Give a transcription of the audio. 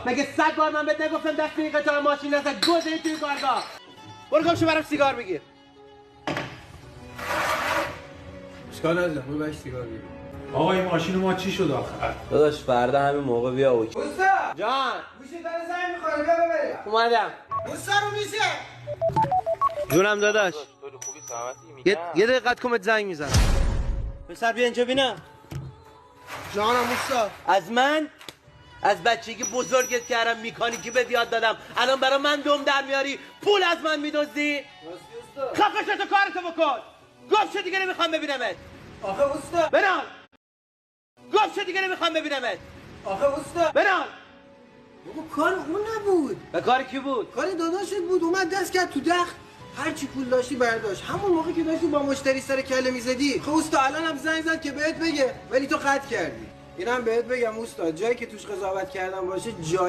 مگه 100 بار من بهت نگفتم دست این قطار ماشین نزن گوزه توی کارگاه. برو گم شو برام سیگار بگیر. اشکال نداره برو باش سیگار بگیر. آقا این ماشین ما چی شد آخر؟ داداش فردا همین موقع بیا اوکی. موسا جان گوشی داره زنگ میخوره بیا ببریم. اومدم. موسا رو میشه. جونم داداش. یه دقیقه کمت زنگ میزنم. پسر بیا اینجا ببینم. جانم موسا. از بچگی بزرگت کردم میکانیکی بهت یاد دادم الان برای من دم در میاری پول از من میدزدی خفه شو تو کارتو بکن گفت شو دیگه نمیخوام ببینمت آخه موسا. بنال گفت شو دیگه نمیخوام ببینمت آخه موسا. بنال بابا کار اون نبود. به کار کی بود کار داداشت بود اومد دست کرد تو دخت. هر چی پول داشتی برداشت همون موقع که داشتی با مشتری سر کله میزدی. خب اوستا الان هم زنگ زد که بهت بگه ولی تو قطع کردی. اینم بهت بگم اوستا جایی که توش قضاوت کردن باشه جای